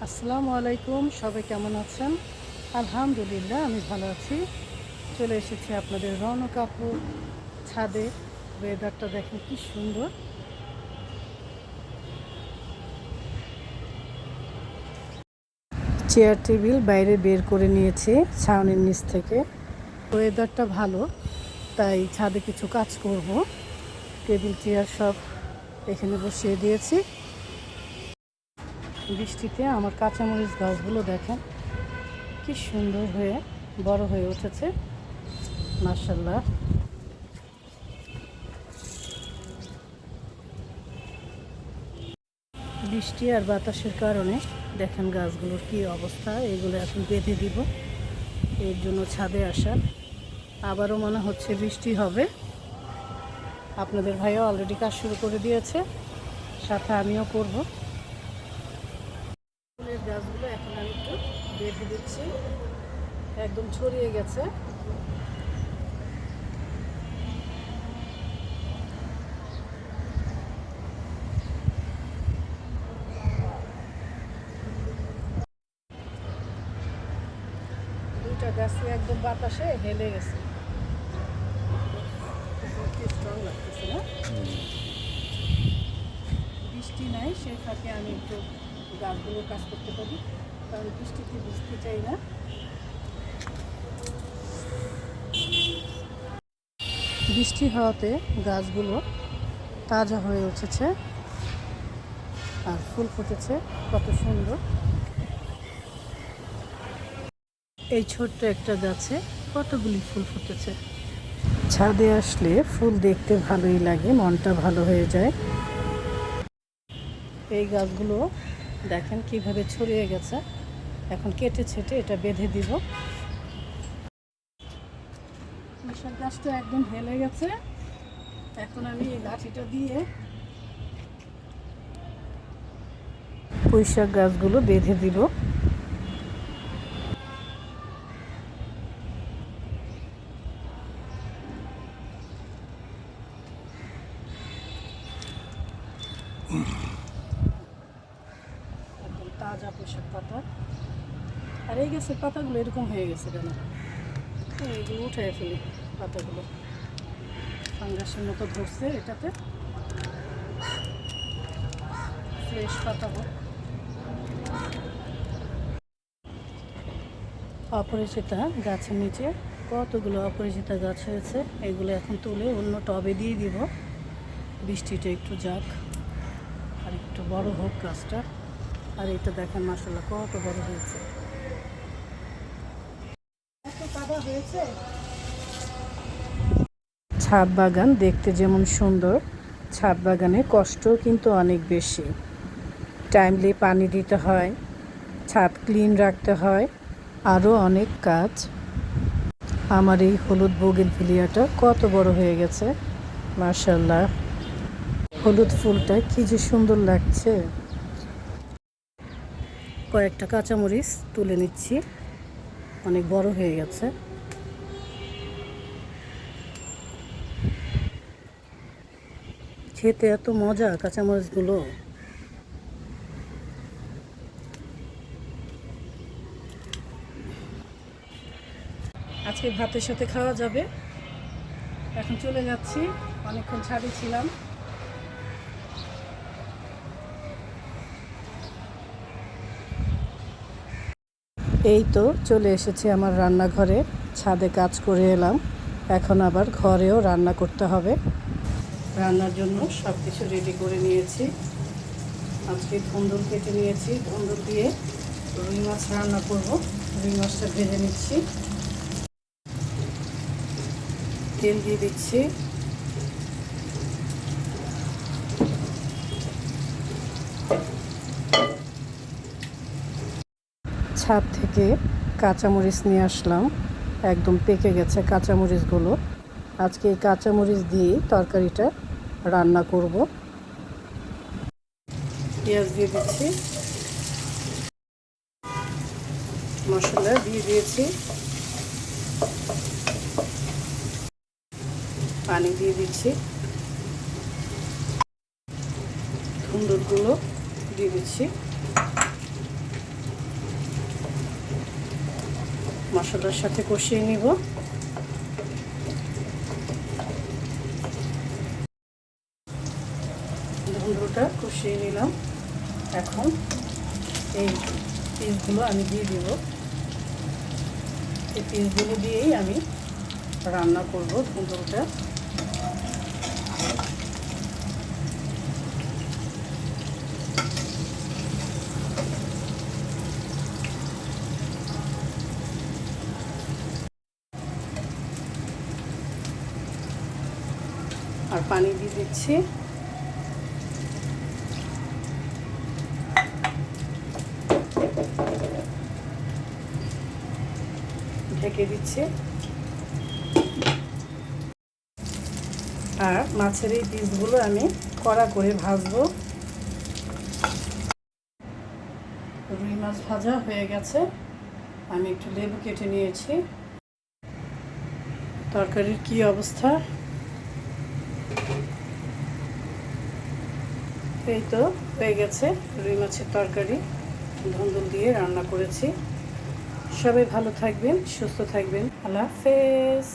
আসসালামু আলাইকুম, সবাই কেমন আছেন? আলহামদুলিল্লাহ, আমি ভালো আছি। চলে এসেছি আপনাদের রৌনক আপুর ছাদে। ওয়েদারটা দেখেন কি সুন্দর। চেয়ার টেবিল বাইরে বের করে নিয়েছি ছাউনির নিচ থেকে। ওয়েদারটা ভালো, তাই ছাদে কিছু কাজ করব। টেবিল চেয়ার সব এখানে বসিয়ে দিয়েছি। বৃষ্টিতে আমার কাঁচামরিচ গাছগুলো দেখেন কি সুন্দর হয়ে বড় হয়ে উঠেছে, মাশাআল্লাহ। বৃষ্টি আর বাতাসের কারণে দেখেন গাছগুলোর কি অবস্থা। এগুলো এখন বেঁধে দিব, এর জন্য ছাদে আসা। আবারও মনে হচ্ছে বৃষ্টি হবে। আপনাদের ভাইও অলরেডি কাজ শুরু করে দিয়েছে, সাথে আমিও করব। ফুলের গাছগুলো এখন আমি একটু বেঁধে দিচ্ছি, একদম ছড়িয়ে গেছে। দুইটা গাছই একদম বাতাসে হেলে গেছে, স্ট্রং লাগতেছে না? বৃষ্টি নাই, সেই ফাঁকে আমি একটু গাছগুলোর কাজ করতে পারি, কারণ বৃষ্টিতে ভিজতে চাই না। বৃষ্টি হওয়াতে গাছগুলো তাজা হয়ে উঠেছে আর ফুল ফুটেছে কত সুন্দর। এই ছোট্ট একটা গাছে কতগুলি ফুল ফুটেছে। ছাদে আসলে ফুল দেখতে ভালোই লাগে, মনটা ভালো হয়ে যায়। এই গাছগুলো দেখেন কিভাবে ছড়িয়ে গেছে। এখন কেটে ছেটে এটা বেঁধে দিব। পুঁইশাক গাছটা একদম হেলে গেছে, এখন আমি এই লাঠিটা দিয়ে পুঁইশাক গাছগুলো বেঁধে দিব। একদম তাজা পুঁইশাক পাতা। আর এই গাছের পাতাগুলো এরকম হয়ে গেছে কেন? এইগুলো উঠে ফেলি, পাতাগুলো ফাঙ্গাসের মতো ধরছে এটাতে। ফ্রেশ পাতা হোক। অপরিচিতা গাছের নিচে কতগুলো অপরিচিতা গাছ হয়েছে, এগুলো এখন তুলে অন্য টবে দিয়ে দিব। বৃষ্টিটা একটু যাক আর একটু বড় হোক গাছটা। আর এটা দেখেন মাশাআল্লাহ কত বড় হয়েছে, এত কাদা হয়েছে। ছাদ বাগান দেখতে যেমন সুন্দর, ছাদ বাগানে কষ্টও কিন্তু অনেক বেশি। টাইমলি পানি দিতে হয়, ছাদ ক্লিন রাখতে হয়, আরও অনেক কাজ। আমার এই হলুদ বোগেনভিলিয়াটা কত বড় হয়ে গেছে, মাশাআল্লাহ। হলুদ ফুলটা কি যে সুন্দর লাগছে। কয়েকটা কাঁচামরিচ তুলে নিচ্ছি, অনেক বড় হয়ে গেছে। খেতে এত মজা কাঁচামরিচগুলো। আজকে ভাতের সাথে খাওয়া যাবে। এখন চলে যাচ্ছি, অনেকক্ষণ ছাদে ছিলাম। এই তো চলে এসেছি আমার রান্নাঘরে, ছাদে কাজ করে এলাম। এখন আবার ঘরেও রান্না করতে হবে। রান্নার জন্য সব কিছু রেডি করে নিয়েছি। আজকে ধুন্দুল কেটে নিয়েছি, ধুন্দুল দিয়ে রুই মাছ রান্না করব। রুই মাছটা ভেজে নিচ্ছি, তেল দিয়ে দিচ্ছি। ছাদ থেকে কাঁচামরিচ নিয়ে আসলাম, একদম পেকে গেছে কাঁচামরিচগুলো। আজকে এই কাঁচামরিচ দিয়েই তরকারিটা রান্না করব। পেঁয়াজ দিয়ে দিচ্ছি, মশলা দিয়ে দিয়েছি, পানি দিয়ে দিচ্ছি, ধুন্দুলগুলো দিয়ে দিচ্ছি। মশলার সাথে কষিয়ে নিব। ধুন্দুলটা কষিয়ে নিলাম। এখন এই পিসগুলো আমি দিয়ে দিব। এই পিসগুলো দিয়েই আমি রান্না করব ধুন্দুলটা। আর পানি দিয়ে দিচ্ছি। ঢেকে দিচ্ছি। আর মাছের এই পিসগুলো আমি কড়া করে ভাজবো। রুই মাছ ভাজা হয়ে গেছে। আমি একটু লেবু কেটে নিয়েছি। তরকারির কি অবস্থা? এই তো হয়ে গেছে রুই মাছের তরকারি। ধুন্দুল দিয়ে রান্না করেছি। সবাই ভালো থাকবেন, সুস্থ থাকবেন। আল্লাহ হাফেজ।